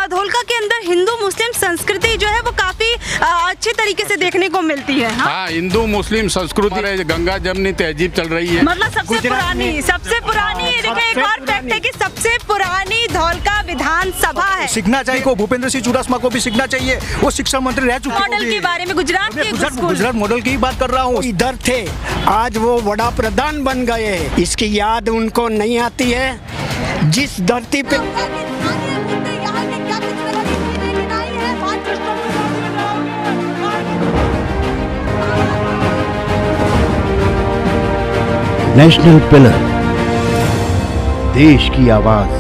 धोलका के अंदर हिंदू मुस्लिम संस्कृति जो है वो काफी अच्छे तरीके से देखने को मिलती है। हाँ, हिंदू मुस्लिम संस्कृति गंगा जमनी तहजीब चल रही है। मतलब सबसे पुरानी देखिए, एक और फैक्ट है कि सबसे पुरानी धोलका विधानसभा है। सीखना चाहिए को भूपेंद्र सिंह चुडासमा को भी सीखना चाहिए, वो शिक्षा मंत्री रह चुके हैं। मॉडल के बारे में गुजरात मॉडल की बात कर रहा हूँ। इधर थे, आज वो वड़ा प्रधान बन गए। इसकी याद उनको नहीं आती है। जिस धरती पे नेशनल पिलर, देश की आवाज।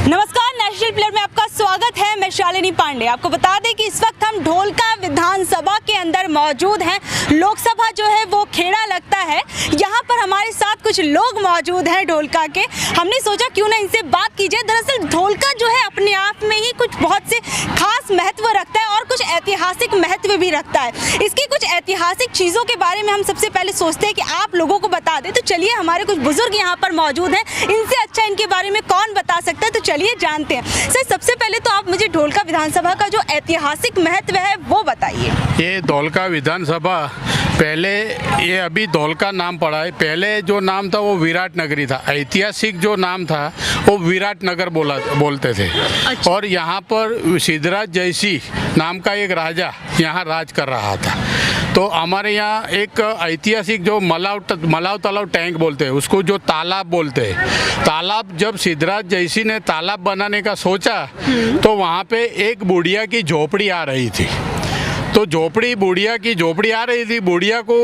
नमस्कार, नेशनल पिलर में आपका स्वागत है। मैं शालिनी पांडे। आपको बता दें कि इस वक्त हम ढोलका विधानसभा के अंदर मौजूद हैं। लोकसभा जो है वो खेड़ा लगता है। यहाँ पर हमारे साथ कुछ लोग मौजूद हैं ढोलका के। हमने सोचा क्यों ना इनसे बात की जाए। दरअसल ढोलका जो है अपने आप में ही कुछ बहुत से खास महत्व रखता है और कुछ ऐतिहासिक महत्व भी रखता है। इसकी कुछ ऐतिहासिक चीज़ों के बारे में हम सबसे पहले सोचते हैं कि आप लोगों को बता दें। तो चलिए, हमारे कुछ बुजुर्ग यहाँ पर मौजूद हैं, इनसे अच्छा इनके बारे में कौन बता सकता है। तो चलिए जानते हैं। सर, सबसे पहले तो आप मुझे ढोलका विधानसभा का जो ऐतिहासिक महत्व है वो बताइए। ये ढोलका विधानसभा पहले, ये अभी ढोलका नाम पड़ा है, पहले जो नाम था वो विराट नगरी था। ऐतिहासिक जो नाम था वो विराट नगर बोलते थे। अच्छा। और यहाँ पर सिद्धराज जयसी नाम का एक राजा यहाँ राज कर रहा था। तो हमारे यहाँ एक ऐतिहासिक जो मलाव तालाब टैंक बोलते हैं उसको, जो तालाब बोलते हैं, तालाब जब सिद्धराज जयसी ने तालाब बनाने का सोचा तो वहाँ पे एक बुढ़िया की झोपड़ी आ रही थी। तो बुढ़िया की झोपड़ी आ रही थी। बुढ़िया को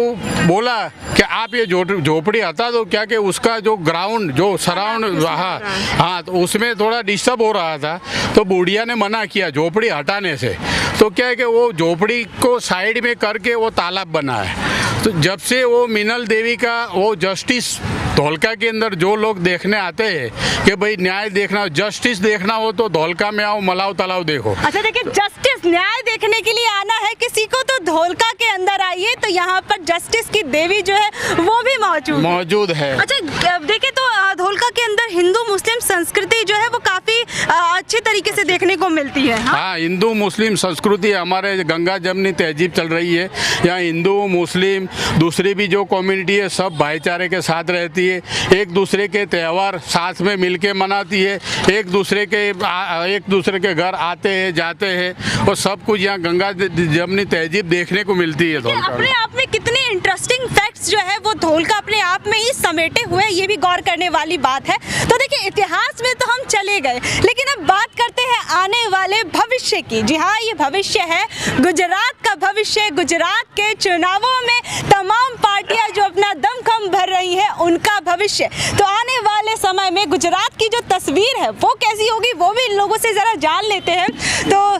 बोला कि आप ये झोपड़ी हटा दो, क्या कि उसका जो ग्राउंड जो सराउंड हाँ तो उसमें थोड़ा डिस्टर्ब हो रहा था। तो बुढ़िया ने मना किया झोपड़ी हटाने से। तो क्या है कि वो झोपड़ी को साइड में करके वो तालाब बना है। तो जब से वो मीनल देवी का वो जस्टिस धोलका के अंदर जो लोग देखने आते हैं कि भाई न्याय देखना हो, जस्टिस देखना हो तो धोलका में आओ, मलाव तालाब देखो। अच्छा, देखिए, जस्टिस न्याय देखने के लिए आना है किसी को तो धोलका के अंदर आइए। तो यहाँ पर जस्टिस की देवी जो है वो भी मौजूद है। अच्छा, देखिए, तो धोलका के अंदर हिंदू मुस्लिम संस्कृति जो है वो काफी अच्छे तरीके से देखने को मिलती है। हाँ, हिंदू मुस्लिम संस्कृति हमारे गंगा जमनी तहजीब चल रही है। यहाँ हिंदू मुस्लिम दूसरी भी जो कम्युनिटी है सब भाईचारे के साथ रहती है। एक दूसरे के त्यौहार साथ में मिलके मनाती है। एक दूसरे के घर आते हैं जाते हैं और सब कुछ यहाँ गंगा जमनी तहजीब देखने को मिलती है। अपने आप में कितने इंटरेस्टिंग फैक्ट्स जो है वो धोलका अपने आप में ही समेटे हुए, ये भी गौर करने वाली बात है। तो देखिए, इतिहास में तो हम चले गए, लेकिन अब बात करते हैं आने वाले भविष्य की। जी हाँ, ये भविष्य है गुजरात का भविष्य। गुजरात के चुनावों में तमाम पार्टियां जो अपना दमखम भर रही हैं उनका भविष्य। तो आने वाले समय में गुजरात की जो तस्वीर है वो कैसी होगी वो भी इन लोगों से जरा जान लेते हैं। तो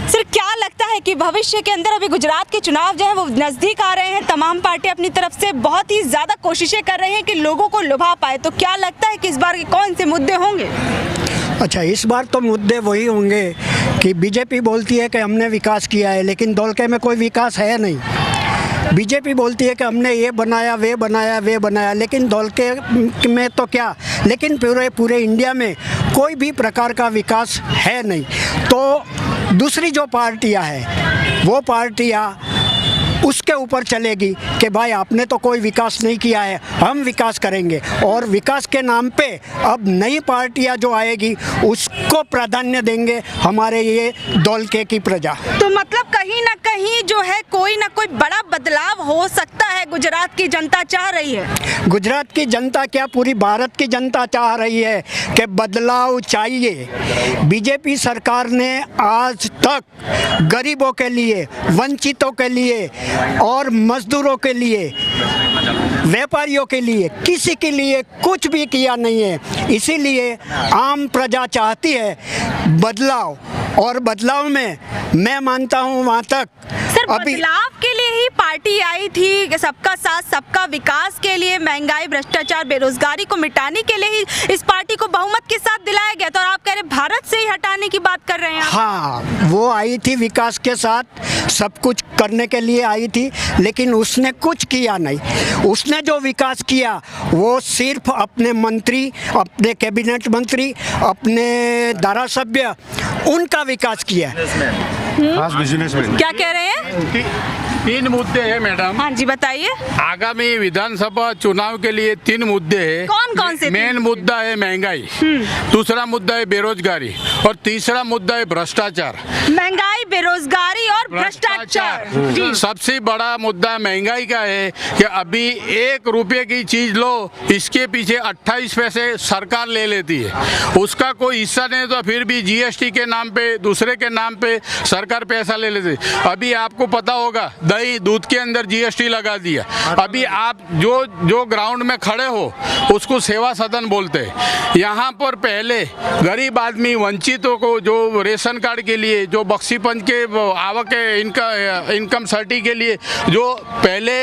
सर, क्या लगता है कि भविष्य के अंदर अभी गुजरात के चुनाव जो है वो नजदीक आ रहे हैं, तमाम पार्टियां अपनी तरफ से बहुत ही ज्यादा कोशिशें कर रही हैं कि लोगों को लुभा पाए, तो क्या लगता है कि इस बार के कौन से मुद्दे होंगे? अच्छा, इस बार तो मुद्दे वही होंगे कि बीजेपी बोलती है कि हमने विकास किया है, लेकिन धोलके में कोई विकास है नहीं। बीजेपी बोलती है कि हमने ये बनाया वे बनाया, लेकिन धोलके में तो क्या, लेकिन पूरे इंडिया में कोई भी प्रकार का विकास है नहीं। तो दूसरी जो पार्टियां हैं वो पार्टियां उसके ऊपर चलेगी कि भाई आपने तो कोई विकास नहीं किया है, हम विकास करेंगे। और विकास के नाम पे अब नई पार्टियां जो आएगी उसको प्राधान्य देंगे हमारे ये धोलके की प्रजा। तो मतलब कहीं ना कहीं जो है कोई ना कोई बड़ा बदलाव हो सकता है, गुजरात की जनता चाह रही है। गुजरात की जनता क्या, पूरी भारत की जनता चाह रही है कि बदलाव चाहिए। बीजेपी सरकार ने आज तक गरीबों के लिए, वंचितों के लिए और मजदूरों के लिए, व्यापारियों के लिए, किसी के लिए कुछ भी किया नहीं है। इसीलिए आम प्रजा चाहती है बदलाव, और बदलाव में मैं मानता हूँ वहाँ तक सर, बदलाव के लिए ही पार्टी आई थी, सबका साथ सबका विकास के लिए, महंगाई भ्रष्टाचार बेरोजगारी को मिटाने के लिए ही इस पार्टी को बहुमत के साथ दिलाया गया था। और आप कह रहे भारत से ही हटाने की बात कर रहे हैं। हाँ, वो आई थी विकास के साथ, सब कुछ करने के लिए आई थी, लेकिन उसने कुछ किया नहीं। उसने जो विकास किया वो सिर्फ अपने मंत्री, अपने कैबिनेट मंत्री, अपने धारासभ्य उनका विकास किया है। खास बिजनेसमैन। क्या कह रहे हैं? तीन मुद्दे हैं मैडम। हाँ जी बताइए। आगामी विधानसभा चुनाव के लिए तीन मुद्दे हैं। कौन-कौन से? मेन मुद्दा है महंगाई, दूसरा मुद्दा है बेरोजगारी और तीसरा मुद्दा है भ्रष्टाचार। महंगाई, बेरोजगारी और भ्रष्टाचार। जी। सबसे बड़ा मुद्दा महंगाई का है कि अभी 1 रुपये की चीज लो, इसके पीछे 28 पैसे सरकार ले लेती है, उसका कोई हिस्सा नहीं, तो फिर भी जीएसटी के नाम पे, दूसरे के नाम पे सरकार पैसा ले लेती है। अभी आपको पता होगा दही दूध के अंदर जीएसटी लगा दिया। अभी आप जो ग्राउंड में खड़े हो उसको सेवा सदन बोलते हैं। यहाँ पर पहले गरीब आदमी वंचितों को जो रेशन कार्ड के लिए, जो बख्शीपंच के आवक इनकम सर्टी के लिए जो पहले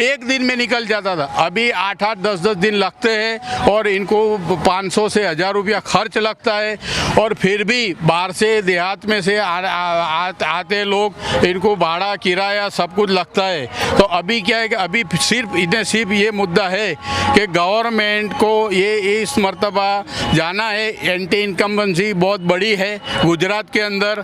1 दिन में निकल जाता था, अभी 8-8 10-10 दिन लगते हैं और इनको 500 से 1000 रुपया खर्च लगता है। और फिर भी बाहर से देहात में से आते लोग, इनको भाड़ा किराया सब कुछ लगता है। तो अभी क्या है कि अभी सिर्फ ये मुद्दा है कि गवर्नमेंट को ये इस मर्तबा जाना है। एंटी इनकम्बेंसी बहुत बड़ी है गुजरात के अंदर,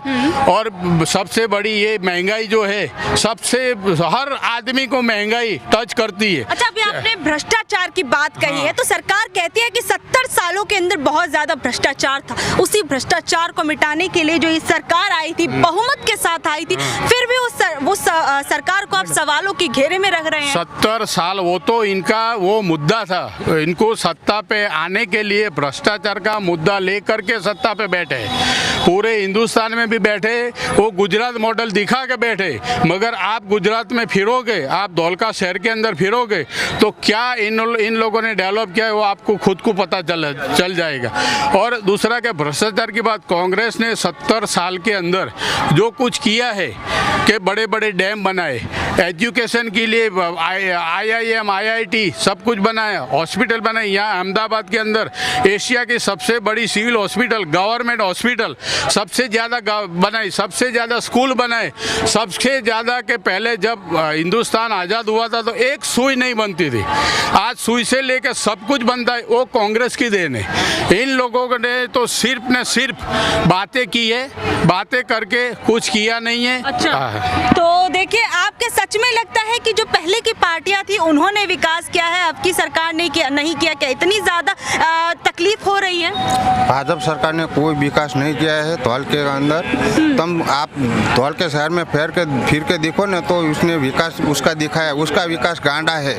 और सबसे बड़ी ये महंगाई जो है, सबसे हर आदमी को महंगाई टच करती है। अच्छा, अभी आपने भ्रष्टाचार की बात कही है, तो सरकार कहती है कि 70 सालों के अंदर बहुत ज्यादा भ्रष्टाचार था। उसी भ्रष्टाचार को मिटाने के लिए जो ये सरकार आई थी, बहुमत के साथ आई थी, फिर भी उस सरकार को आप सवालों के घेरे में रख रहे हैं। 70 साल वो तो इनका वो मुद्दा था। इनको सत्ता पे आने के लिए भ्रष्टाचार का मुद्दा लेकर के सत्ता पे बैठे, पूरे हिंदुस्तान में भी बैठे, वो गुजरात मॉडल दिखा के बैठे। मगर आप गुजरात में फिरोगे, आप धौलका शहर के अंदर फिरोगे, तो क्या इन लोगों ने डेवलप किया है वो आपको खुद को पता चल जाएगा। और दूसरा के भ्रष्टाचार की बात, कांग्रेस ने 70 साल के अंदर जो कुछ किया है कि बड़े बड़े डैम बनाए, एजुकेशन के लिए IIM IIT सब कुछ बनाया, हॉस्पिटल बनाए। यहाँ अहमदाबाद के अंदर एशिया की सबसे बड़ी सिविल हॉस्पिटल, गवर्नमेंट हॉस्पिटल सबसे ज़्यादा बनाई, सबसे ज़्यादा स्कूल बनाए, सबसे ज़्यादा के पहले जब हिंदुस्तान आज़ाद हुआ था तो एक सुई नहीं बनती थी, आज सुई से लेकर सब कुछ बनता है, वो कांग्रेस की देन है। इन लोगों ने तो सिर्फ न सिर्फ बातें की है, बातें करके कुछ किया नहीं है। अच्छा, तो देखिए, आपके सच में लगता है कि जो पहले की पार्टियां थी उन्होंने विकास किया है, अब की सरकार ने नहीं किया? क्या इतनी ज्यादा तकलीफ हो रही है? भाजपा सरकार ने कोई विकास नहीं किया है धौलके के अंदर। तुम आप धौलके शहर में फिर के देखो ना, तो उसने विकास उसका दिखाया, उसका विकास गांडा है,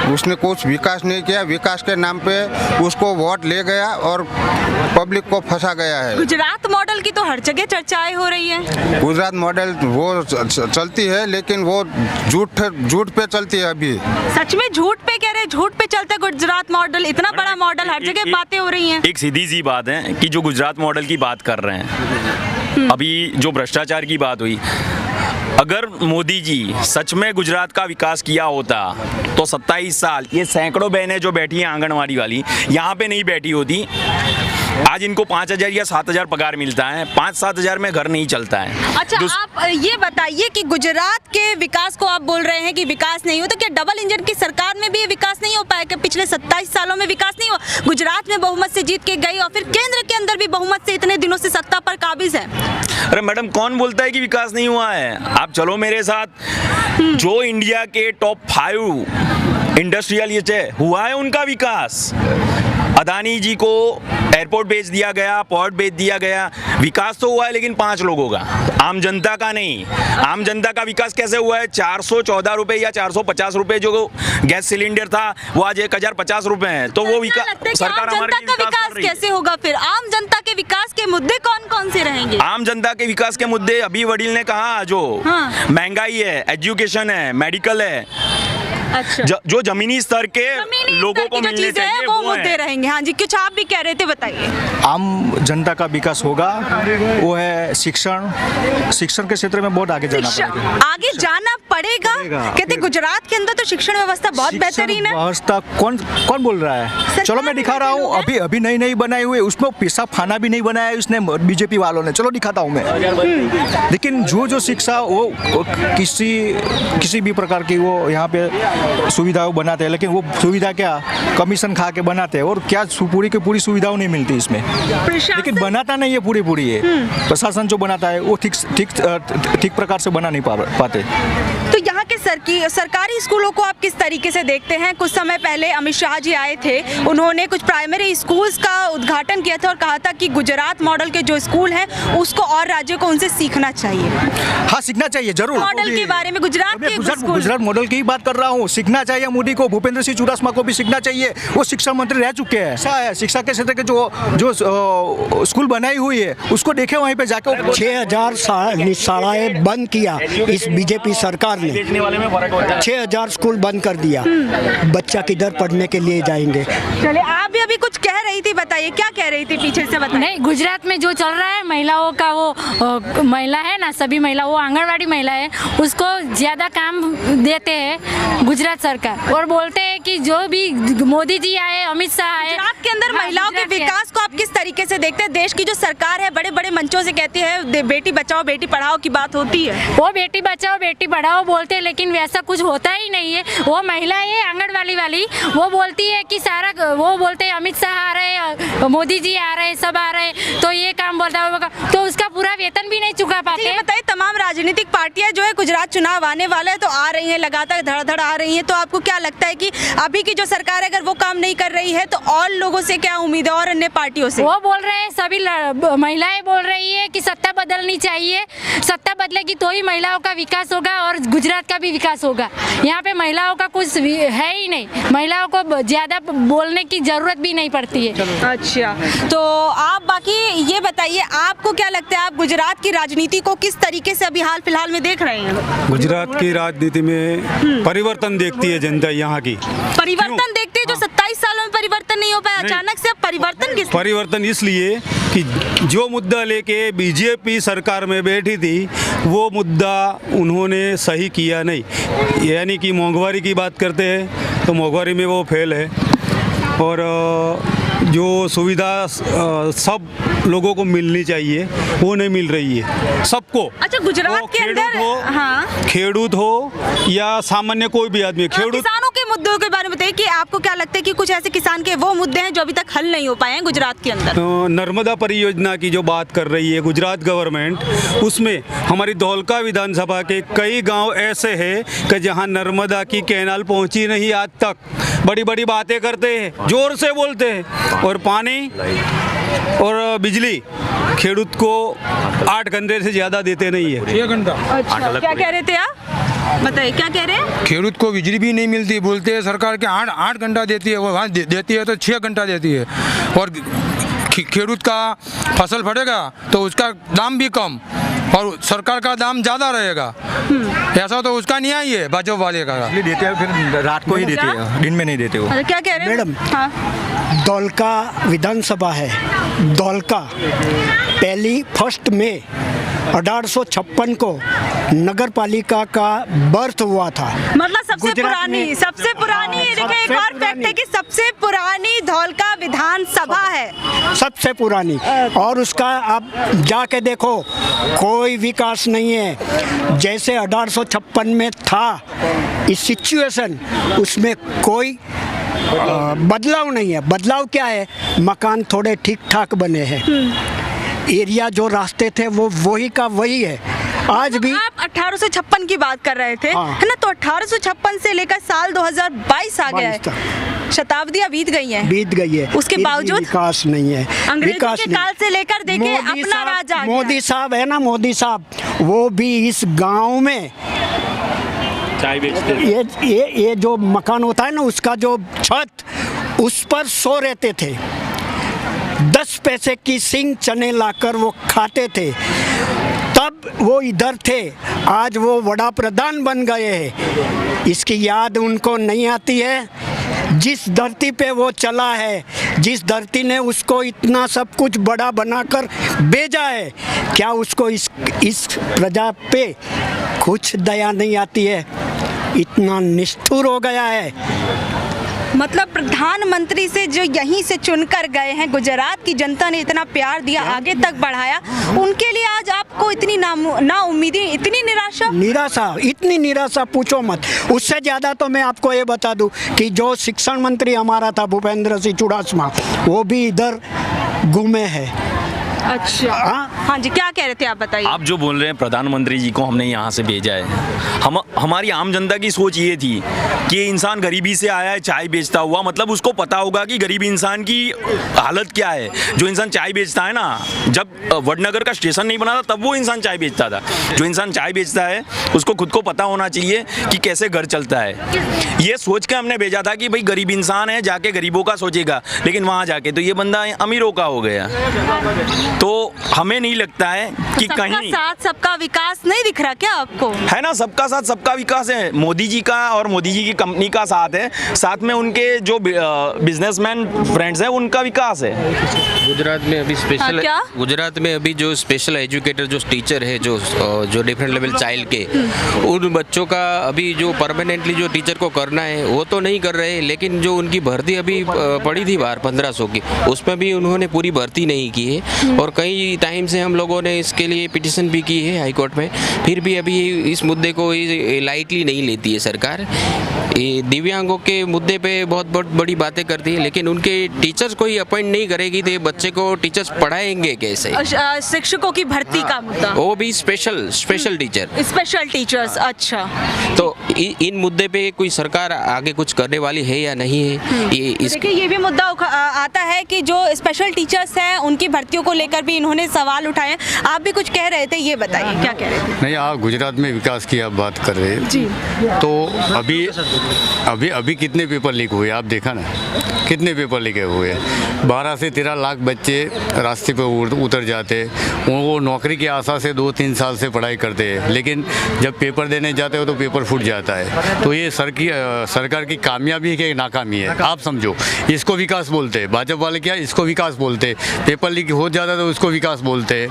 उसने कुछ विकास नहीं किया। विकास के नाम पे उसको वोट ले गया और पब्लिक को फंसा गया है। गुजरात मॉडल की तो हर जगह चर्चाएं हो रही है। गुजरात मॉडल वो चलती है, लेकिन वो झूठ पे चलती है। अभी सच में झूठ पे कह रहे हैं? झूठ पे चलता है गुजरात मॉडल? इतना बड़ा मॉडल, हर जगह बातें हो रही हैं। एक सीधी सी बात है कि जो गुजरात मॉडल की बात कर रहे हैं, अभी जो भ्रष्टाचार की बात हुई, अगर मोदी जी सच में गुजरात का विकास किया होता तो 27 साल ये सैकड़ों बहनें जो बैठी हैं आंगनवाड़ी वाली, यहाँ पे नहीं बैठी होती। आज इनको 5000 या 7000 पगार मिलता है, 5-7 हजार में घर नहीं चलता है। अच्छा, आप ये बताइए कि गुजरात के विकास को आप बोल रहे हैं कि विकास नहीं हो, तो क्या डबल इंजन की सरकार में भी ये विकास नहीं हो पाया? कि पिछले 27 सालों में विकास नहीं हुआ? गुजरात में बहुमत से जीत के गई और फिर केंद्र के अंदर भी बहुमत से इतने दिनों से सत्ता पर काबिज है। अरे मैडम, कौन बोलता है कि विकास नहीं हुआ है? आप चलो मेरे साथ, जो इंडिया के टॉप 5 इंडस्ट्रियलिस्ट है, हुआ है उनका विकास। अदानी जी को एयरपोर्ट बेच दिया गया, पोर्ट बेच दिया गया, विकास तो हुआ है लेकिन 5 लोगों का, आम जनता का नहीं। आम जनता का विकास कैसे हुआ है? 414 रुपए या 450 रुपए जो गैस सिलेंडर था वो आज 1050 रुपए है। तो वो विकास सरकार हमारे विकास कैसे होगा? फिर आम जनता के विकास के मुद्दे कौन कौन से रहेंगे? आम जनता के विकास के मुद्दे अभी वडील ने कहा, जो महंगाई है, एजुकेशन है, मेडिकल है, अच्छा, जो जमीनी स्तर के लोगों को मिलने चाहिए वो मुद्दे रहेंगे। हाँ जी, कुछ आप भी कह रहे थे, बताइए। आम जनता का विकास होगा, वो है शिक्षण के क्षेत्र में बहुत आगे जाना पड़ेगा। आगे जाना पड़ेगा कहते गुजरात के अंदर तो शिक्षण व्यवस्था बहुत बेहतरीन है। व्यवस्था कौन बोल रहा है? चलो मैं दिखा रहा हूँ, अभी नई बनाई हुई, उसमें पैसा खाना भी नहीं बनाया उसने बीजेपी वालों ने। चलो दिखाता हूँ मैं। लेकिन जो शिक्षा वो किसी भी प्रकार की वो यहाँ पे सुविधाओं बनाते हैं, लेकिन वो सुविधा क्या कमीशन खा के बनाते हैं और क्या पूरी की पूरी सुविधाओं नहीं मिलती इसमें। लेकिन बनाता नहीं है पूरी ये प्रशासन जो बनाता है वो ठीक प्रकार से बना नहीं पाते। तो यहाँ के सरकारी स्कूलों को आप किस तरीके से देखते हैं? कुछ समय पहले अमित शाह जी आए थे, उन्होंने कुछ प्राइमरी स्कूल्स का उद्घाटन किया था और कहा था कि गुजरात मॉडल के जो स्कूल हैं उसको और राज्यों को उनसे सीखना चाहिए। हाँ, सीखना चाहिए जरूर। मॉडल के बारे में गुजरात मॉडल की ही बात कर रहा हूँ। सीखना चाहिए मोदी को, भूपेंद्र सिंह चुडासमा को भी सीखना चाहिए। वो शिक्षा मंत्री रह चुके हैं। ऐसा है शिक्षा के क्षेत्र के जो स्कूल बनाई हुई है उसको देखे वहीं पे जाकर 6000 शालाएं बंद किया इस बीजेपी सरकार ने। 6000 स्कूल बंद कर दिया। बच्चा किधर पढ़ने के लिए जाएंगे? चले, आप भी अभी कुछ कह रही थी, बताइए क्या कह रही थी, पीछे से बताइए। नहीं, गुजरात में जो चल रहा है महिलाओं का, वो महिला है ना, सभी महिला, वो आंगनवाड़ी महिला है, उसको ज़्यादा काम देते हैं गुजरात सरकार और बोलते हैं कि जो भी मोदी जी आए, अमित शाह आए। गुजरात के अंदर महिलाओं के विकास को आप किस तरीके से देखते हैं? देश की जो सरकार है बड़े बड़े मंचों से कहती है बेटी बचाओ बेटी पढ़ाओ की बात होती है, वो बेटी बचाओ बेटी पढ़ाओ बोलते हैं, लेकिन वैसा कुछ होता ही नहीं है। वो महिला है आंगनवाड़ी वाली, वो बोलती है कि सारा, वो बोलते हैं अमित शाह आ रहे, मोदी जी आ रहे, सब आ रहे, तो ये काम बोलता होगा, तो उसका पूरा वेतन भी नहीं चुका पाते। बताइए, तमाम राजनीतिक पार्टियां जो है गुजरात चुनाव आने वाला है तो आ रही हैं, लगातार धड़ाधड़ आ रही हैं, तो आपको क्या लगता है कि अभी की जो सरकार है अगर वो काम नहीं कर रही है तो और लोगों से क्या उम्मीद है और अन्य पार्टियों से? वो बोल रहे हैं, सभी महिलाएं बोल रही है कि सत्ता बदलनी चाहिए, सत्ता बदलेगी तो ही महिलाओं का विकास होगा और गुजरात का भी विकास होगा। यहाँ पे महिलाओं का कुछ है ही नहीं, महिलाओं को ज्यादा बोलने की जरूरत भी नहीं पड़ती है। अच्छा, तो आप बाकी ये बताइए, आपको क्या लगता है, आप गुजरात की राजनीति को किस तरीके से अभी हाल फिलहाल में देख रहे हैं? गुजरात की राजनीति में परिवर्तन देखती है जनता यहाँ की। परिवर्तन देखती है जो 27 सालों में परिवर्तन नहीं हो पाया, अचानक से परिवर्तन इसलिए कि जो मुद्दा लेके बीजेपी सरकार में बैठी थी वो मुद्दा उन्होंने सही किया नहीं। यानी कि महंगाई की बात करते हैं तो महंगाई में वो फेल है और जो सुविधा सब लोगों को मिलनी चाहिए वो नहीं मिल रही है सबको। अच्छा, गुजरात के अंदर खेडूत हो या सामान्य कोई भी आदमी, किसानों के मुद्दों के बारे में बताइए कि आपको क्या लगता है कि कुछ ऐसे किसान के वो मुद्दे हैं जो अभी तक हल नहीं हो पाए हैं गुजरात के अंदर? नर्मदा परियोजना की जो बात कर रही है गुजरात गवर्नमेंट, उसमें हमारी धौलका विधानसभा के कई गांव ऐसे हैं कि जहां नर्मदा की कैनाल पहुंची नहीं आज तक। बड़ी बड़ी बातें करते हैं, जोर से बोलते हैं और पानी और बिजली खेडूत को 8 घंटे से ज़्यादा देते नहीं है। 6 घंटा। अच्छा, क्या कह रहे थे आप, बताइए क्या कह रहे हैं? खेडूत को बिजली भी नहीं मिलती, बोलते हैं सरकार के 8 घंटा देती है, वो वहाँ देती है तो 6 घंटा देती है और खेडूत का फसल फटेगा तो उसका दाम भी कम और सरकार का दाम ज़्यादा रहेगा। ऐसा तो उसका न्याय है बाजू वाले का। देते हैं फिर रात को ही देते हैं, दिन में नहीं देते वो। क्या कह रहे हैं मैडम? धौलका विधानसभा है, धौलका पहली 1 मई 1856 को नगर पालिका का बर्थ हुआ था। मतलब सबसे पुरानी देखिए, एक और फैक्ट है कि सबसे पुरानी धौलका विधानसभा है, सबसे पुरानी। और उसका आप जाके देखो कोई विकास नहीं है। जैसे 1856 में था इस सिचुएशन, उसमें कोई बदलाव नहीं है। बदलाव क्या है, मकान थोड़े ठीक ठाक बने हैं, एरिया जो रास्ते थे वो वही का वही है आज भी। आप 1856 की बात कर रहे थे, है ना? तो 1856 से लेकर साल 2022 आ गया है, शताब्दियां बीत गई हैं, उसके बावजूद विकास नहीं है। अंग्रेजों के काल से लेकर देखिए अपना राज आ गया। मोदी साहब है ना, मोदी साहब, वो भी इस गांव में ये जो मकान होता है ना, उसका जो छत, उस पर सो रहते थे। 10 पैसे की सिंग चने लाकर वो खाते थे, तब वो इधर थे। आज वो वड़ा प्रधान बन गए हैं, इसकी याद उनको नहीं आती है। जिस धरती पे वो चला है, जिस धरती ने उसको इतना सब कुछ बड़ा बनाकर भेजा है, क्या उसको इस प्रजा पे कुछ दया नहीं आती है? इतना निष्ठुर हो गया है। मतलब प्रधानमंत्री से जो यहीं से चुनकर गए हैं, गुजरात की जनता ने इतना प्यार दिया, आगे तक बढ़ाया, उनके लिए आज आपको को इतनी ना उम्मीदी, इतनी निराशा? निराशा, इतनी निराशा पूछो मत। उससे ज़्यादा तो मैं आपको ये बता दूं कि जो शिक्षण मंत्री हमारा था भूपेंद्र सिंह चुड़ासमा, वो भी इधर घूमे हैं। अच्छा, हाँ जी, क्या कह रहे थे आप, बताइए। आप जो बोल रहे हैं प्रधानमंत्री जी को हमने यहाँ से भेजा है, हमारी आम जनता की सोच ये थी कि ये इंसान गरीबी से आया है, चाय बेचता हुआ, मतलब उसको पता होगा कि गरीब इंसान की हालत क्या है। जो इंसान चाय बेचता है ना, जब वडनगर का स्टेशन नहीं बना था तब वो इंसान चाय बेचता था। जो इंसान चाय बेचता है उसको खुद को पता होना चाहिए कि कैसे घर चलता है। ये सोच के हमने भेजा था कि भाई गरीब इंसान है, जाके गरीबों का सोचेगा, लेकिन वहाँ जाके तो ये बंदा अमीरों का हो गया। तो हमें नहीं लगता है कि कहीं सबका साथ सबका विकास नहीं दिख रहा क्या आपको? है ना, सबका साथ सबका विकास है। मोदी जी का और मोदी जी की कंपनी का साथ है, साथ में उनके जो बिजनेसमैन फ्रेंड्स हैं उनका विकास है। गुजरात में अभी स्पेशल क्या? गुजरात में अभी जो स्पेशल एजुकेटर जो टीचर है, जो डिफरेंट लेवल चाइल्ड के, उन बच्चों का अभी जो परमानेंटली जो टीचर को करना है वो तो नहीं कर रहे, लेकिन जो उनकी भर्ती अभी पड़ी थी बाहर 1500 की, उसमें भी उन्होंने पूरी भर्ती नहीं की है। और कई टाइम से हम लोगों ने इसके लिए पिटीशन भी की है हाई कोर्ट में, फिर भी अभी इस मुद्दे को लाइटली नहीं लेती है सरकार। ये दिव्यांगों के मुद्दे पे बहुत बड़ी बातें करती है, लेकिन उनके टीचर्स को ही अपॉइंट नहीं करेगी तो ये बच्चे को टीचर्स पढ़ाएंगे कैसे? शिक्षकों की भर्ती का मुद्दा, वो भी स्पेशल टीचर, स्पेशल टीचर्स। अच्छा, तो इन मुद्दे पे कोई सरकार आगे कुछ करने वाली है या नहीं है? देखिए, ये भी मुद्दा आता है कि जो स्पेशल टीचर्स हैं उनकी भर्तियों को लेकर भी इन्होंने सवाल उठाए। आप भी कुछ कह रहे थे, ये बताइए क्या कह रहे थे? नहीं, आप गुजरात में विकास की आप बात कर रहे हैं जी, तो अभी कितने पेपर लीक हुए आप देखा ना, कितने पेपर लीक हुए? 12 से 13 लाख बच्चे रास्ते पे उतर जाते, वो नौकरी की आशा से 2-3 साल से पढ़ाई करते हैं, लेकिन जब पेपर देने जाते हो तो पेपर फूट जाता है। तो ये सरकार की कामयाबी है कि नाकामी है, आप समझो। इसको विकास बोलते हैं, भाजपा वाले क्या इसको विकास बोलते हैं। पेपर लीक हो जाता है तो उसको विकास बोलते हैं,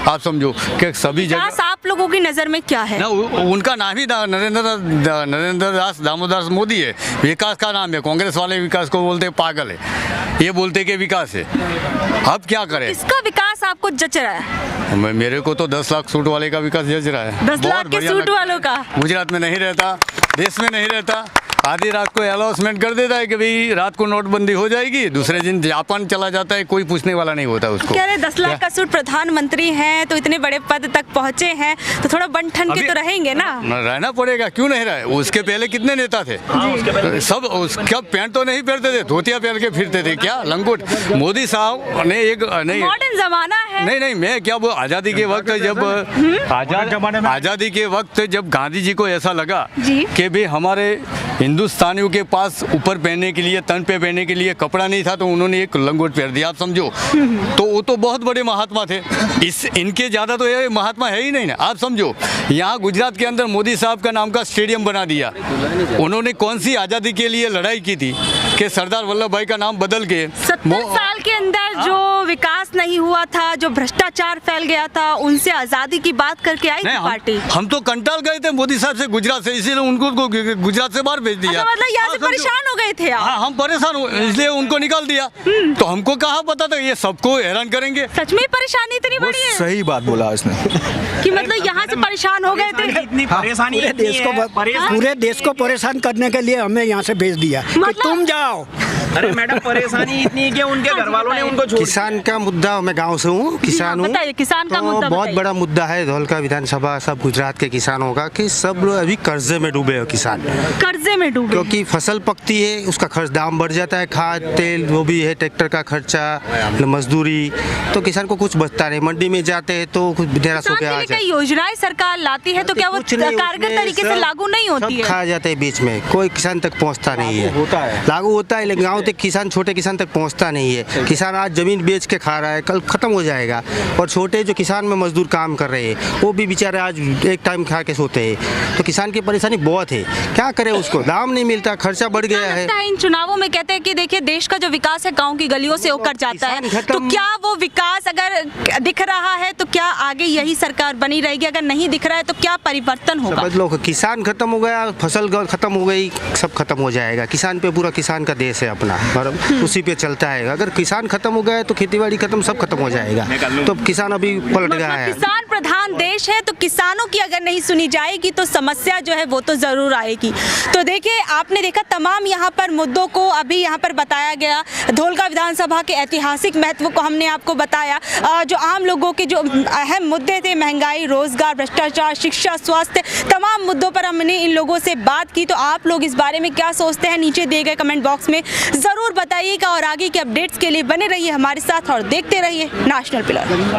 आप समझो कि सभी जगह। आप लोगों की नज़र में क्या है? ना, उनका नाम ही नरेंद्र दास दामोदर मोदी है। विकास का नाम है, कांग्रेस वाले विकास को बोलते हैं पागल है, ये बोलते कि विकास है। अब क्या करें? इसका विकास आपको जच रहा है? मेरे को तो 10 लाख सूट वाले का विकास जच रहा है। 10 लाख के सूट वालों का? गुजरात में नहीं रहता, देश में नहीं रहता, आधी रात को अनाउंसमेंट कर देता है कि भाई रात को नोटबंदी हो जाएगी, दूसरे दिन जापान चला जाता है, कोई पूछने वाला नहीं होता उसको। कह रहे 10 लाख का सूट, प्रधानमंत्री हैं तो इतने बड़े पद तक पहुंचे हैं तो थोड़ा बन ठन के तो रहेंगे ना? रहना पड़ेगा, क्यों नहीं रहे? उसके पहले कितने नेता थे, सब उसका पैंट तो नहीं पहनते थे, धोतिया पहन के फिरते थे, क्या लंगोट। मोदी साहब ने एक नहीं, मॉडर्न जमाना है। नहीं, मैं क्या वो आज़ादी के वक्त जब आज़ादी के वक्त जब गांधी जी को ऐसा लगा कि भाई हमारे हिंदुस्तानियों के पास ऊपर पहनने के लिए, तन पे पहनने के लिए कपड़ा नहीं था, तो उन्होंने एक लंगोट पहन दिया, आप समझो। तो वो तो बहुत बड़े महात्मा थे, इनके ज़्यादा तो ये महात्मा है ही नहीं ना, आप समझो। यहाँ गुजरात के अंदर मोदी साहब का नाम का स्टेडियम बना दिया। उन्होंने कौन सी आज़ादी के लिए लड़ाई की थी कि सरदार वल्लभ भाई का नाम बदल के 70 साल के अंदर जो विकास नहीं हुआ था, जो भ्रष्टाचार फैल गया था, उनसे आज़ादी की बात करके आई थी पार्टी। हम तो कंटाल गए थे मोदी साहब से गुजरात से, इसीलिए उनको गुजरात से बाहर भेज दिया। मतलब यहाँ से परेशान हो गए थे आप? हाँ, हम परेशान हो, इसलिए उनको निकाल दिया। तो हमको कहाँ पता था ये सबको हैरान करेंगे। सच में परेशानी इतनी बड़ी है? सही बात बोला उसने कि मतलब यहाँ से परेशान हो गए थे। इतनी परेशानी पूरे देश को परेशान करने के लिए हमें यहाँ से भेज दिया कि तुम जाओ। अरे मैडम, परेशानी इतनी है कि उनके घर वालों ने उनको छोड़। किसान का मुद्दा, मैं गांव से हूँ, किसान हूँ। बताइए, किसान का मुद्दा बहुत बड़ा मुद्दा है धौलका विधानसभा सब गुजरात के किसानों का, कि सब लोग अभी कर्जे में डूबे हो। किसान कर्जे में डूबे क्योंकि फसल पकती है, उसका खर्च दाम बढ़ जाता है, खाद तेल वो भी है, ट्रैक्टर का खर्चा, मजदूरी, तो किसान को कुछ बचता नहीं। मंडी में जाते हैं तो कुछ निराश होकर आ जाते। योजनाएं सरकार लाती है तो क्या वो कारगर तरीके से लागू नहीं होती है? खा जाते हैं बीच में, कोई किसान तक पहुँचता नहीं है। लागू होता है लेकिन गाँव तक किसान, छोटे किसान तक पहुँचता नहीं है। किसान आज जमीन बेच के खा रहा है, कल खत्म हो जाएगा। और छोटे जो किसान में मजदूर काम कर रहे हैं वो भी बेचारे आज एक टाइम खा के सोते हैं। तो किसान की परेशानी बहुत है, क्या करे, उसको दाम नहीं मिलता, खर्चा बढ़ गया है। इन चुनावों में कहते हैं कि देखिए देश का जो विकास है गांव की गलियों से होकर जाता है, तो क्या वो विकास अगर दिख रहा है तो क्या आगे यही सरकार बनी रहेगी? अगर नहीं दिख रहा है तो क्या परिवर्तन होगा? समझ लो, किसान खत्म हो गया, फसल खत्म हो गई, सब खत्म हो जाएगा। किसान पे पूरा, किसान का देश है अपना, उसी पे चलता है। अगर किसान खत्म हो गया तो खेतीबाड़ी खत्म, सब खत्म हो जाएगा। तो किसान अभी पलट गया है। किसान प्रधान देश है, तो किसानों की अगर नहीं सुनी जाएगी तो समस्या जो है वो तो ज़रूर आएगी। तो देखिए, आपने देखा तमाम यहाँ पर मुद्दों को अभी यहाँ पर बताया गया। धोलका विधानसभा के ऐतिहासिक महत्व को हमने आपको बताया। जो आम लोगों के जो अहम मुद्दे थे, महंगाई, रोजगार, भ्रष्टाचार, शिक्षा, स्वास्थ्य, तमाम मुद्दों पर हमने इन लोगों से बात की। तो आप लोग इस बारे में क्या सोचते हैं, नीचे दिए गए कमेंट बॉक्स में ज़रूर बताइएगा। और आगे के अपडेट्स के लिए बने रहिए हमारे साथ और देखते रहिए नेशनल पिलर।